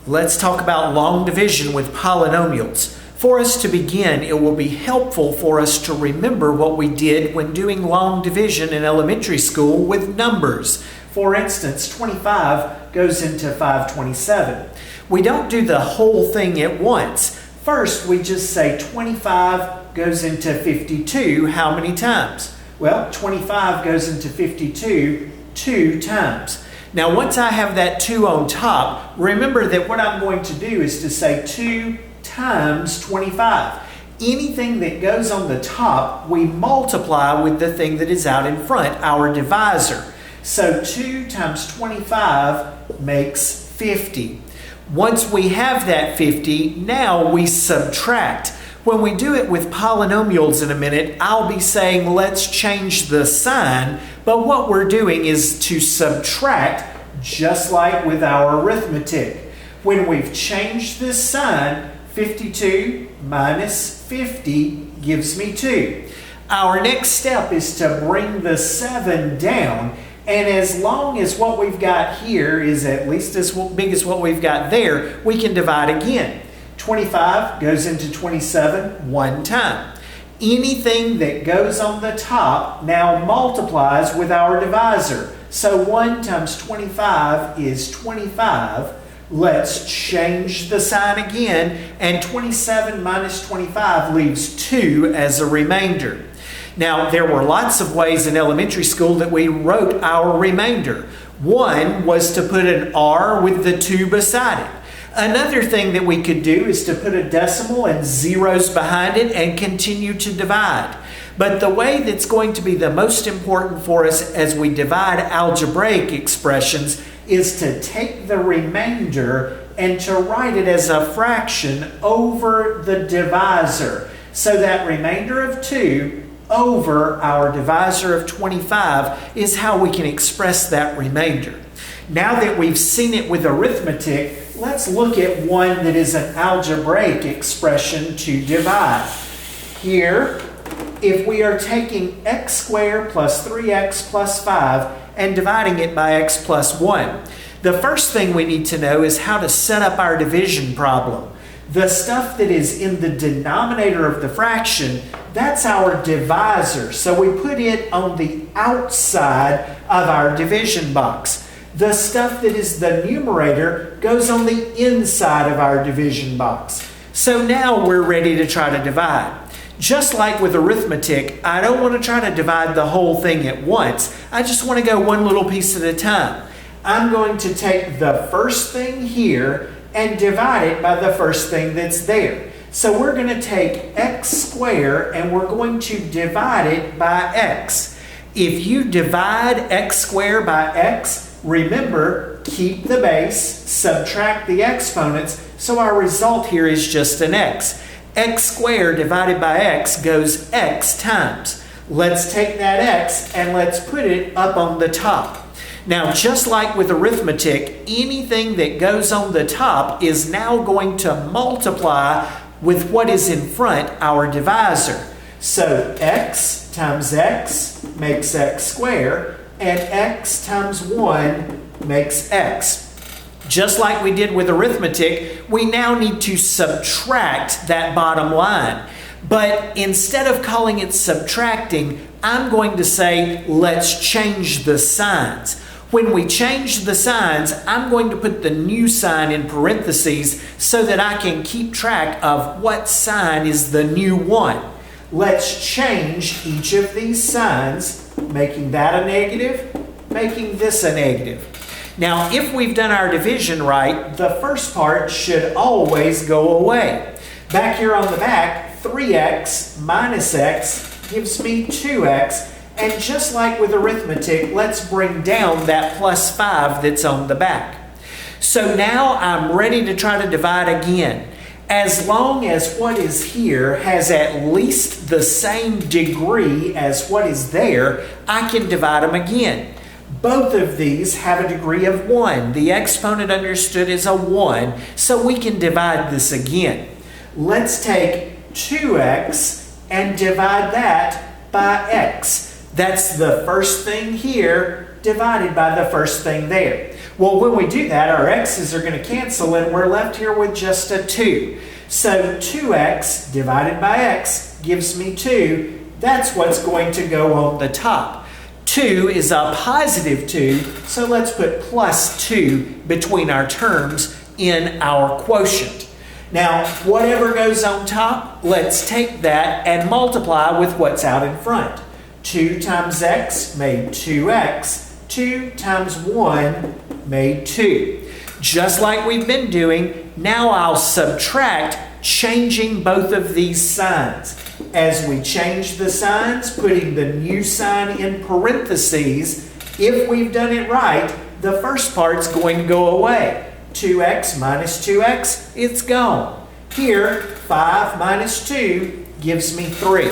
Let's talk about long division with polynomials. For us to begin, it will be helpful for us to remember what we did when doing long division in elementary school with numbers. For instance, 25 goes into 527. We don't do the whole thing at once. First, we just say 25 goes into 52 how many times? Well, 25 goes into 52 2 times. Now, once I have that 2 on top, remember that what I'm going to do is to say 2 times 25. Anything that goes on the top, we multiply with the thing that is out in front, our divisor. So 2 times 25 makes 50. Once we have that 50, now we subtract. When we do it with polynomials in a minute, I'll be saying let's change the sign, but what we're doing is to subtract just like with our arithmetic. When we've changed this sign, 52 minus 50 gives me 2. Our next step is to bring the 7 down, and as long as what we've got here is at least as big as what we've got there, we can divide again. 25 goes into 27 one time. Anything that goes on the top now multiplies with our divisor. So 1 times 25 is 25. Let's change the sign again, and 27 minus 25 leaves 2 as a remainder. Now, there were lots of ways in elementary school that we wrote our remainder. One was to put an R with the 2 beside it. Another thing that we could do is to put a decimal and zeros behind it and continue to divide. But the way that's going to be the most important for us as we divide algebraic expressions is to take the remainder and to write it as a fraction over the divisor. So that remainder of 2 over our divisor of 25 is how we can express that remainder. Now that we've seen it with arithmetic, let's look at one that is an algebraic expression to divide. Here, if we are taking x squared plus 3x plus 5 and dividing it by x plus 1, the first thing we need to know is how to set up our division problem. The stuff that is in the denominator of the fraction, that's our divisor. So we put it on the outside of our division box. The stuff that is the numerator goes on the inside of our division box. So now we're ready to try to divide. Just like with arithmetic, I don't want to try to divide the whole thing at once. I just want to go one little piece at a time. I'm going to take the first thing here and divide it by the first thing that's there. So we're going to take x squared and we're going to divide it by x. If you divide x squared by x, remember, keep the base, subtract the exponents, so our result here is just an x. X squared divided by x goes x times. Let's take that x and let's put it up on the top. Now, just like with arithmetic, anything that goes on the top is now going to multiply with what is in front, our divisor. So x times x makes x squared, and x times 1 makes x. Just like we did with arithmetic, we now need to subtract that bottom line. But instead of calling it subtracting, I'm going to say, let's change the signs. When we change the signs, I'm going to put the new sign in parentheses so that I can keep track of what sign is the new one. Let's change each of these signs, making that a negative, making this a negative. Now, if we've done our division right, the first part should always go away. Back here on the back, 3x minus x gives me 2x. And just like with arithmetic, let's bring down that plus 5 that's on the back. So now I'm ready to try to divide again. As long as what is here has at least the same degree as what is there, I can divide them again. Both of these have a degree of 1. The exponent understood is a 1, so we can divide this again. Let's take 2x and divide that by x. That's the first thing here divided by the first thing there. Well, when we do that, our x's are going to cancel and we're left here with just a 2. So 2x divided by x gives me 2. That's what's going to go on the top. 2 is a positive 2, so let's put plus 2 between our terms in our quotient. Now, whatever goes on top, let's take that and multiply with what's out in front. 2 times x made 2x. 2 times 1 made 2. Just like we've been doing, now I'll subtract, changing both of these signs. As we change the signs, putting the new sign in parentheses, if we've done it right, the first part's going to go away. 2x minus 2x, it's gone. Here, 5 minus 2 gives me 3.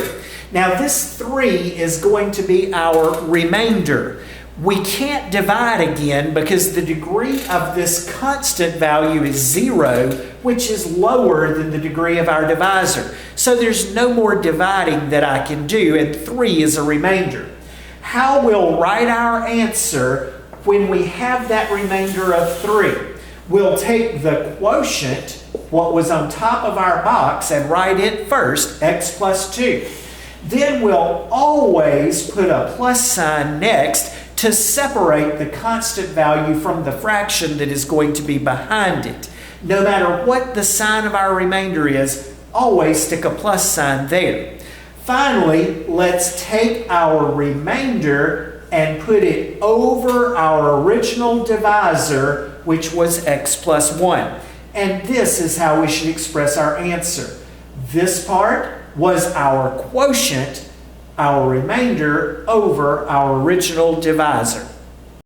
Now this 3 is going to be our remainder. We can't divide again because the degree of this constant value is 0, which is lower than the degree of our divisor. So there's no more dividing that I can do, and 3 is a remainder. How we'll write our answer when we have that remainder of 3? We'll take the quotient, what was on top of our box, and write it first, x plus 2. Then we'll always put a plus sign next to separate the constant value from the fraction that is going to be behind it. No matter what the sign of our remainder is, always stick a plus sign there. Finally, let's take our remainder and put it over our original divisor, which was x plus 1. And this is how we should express our answer. This part was our quotient, our remainder over our original divisor.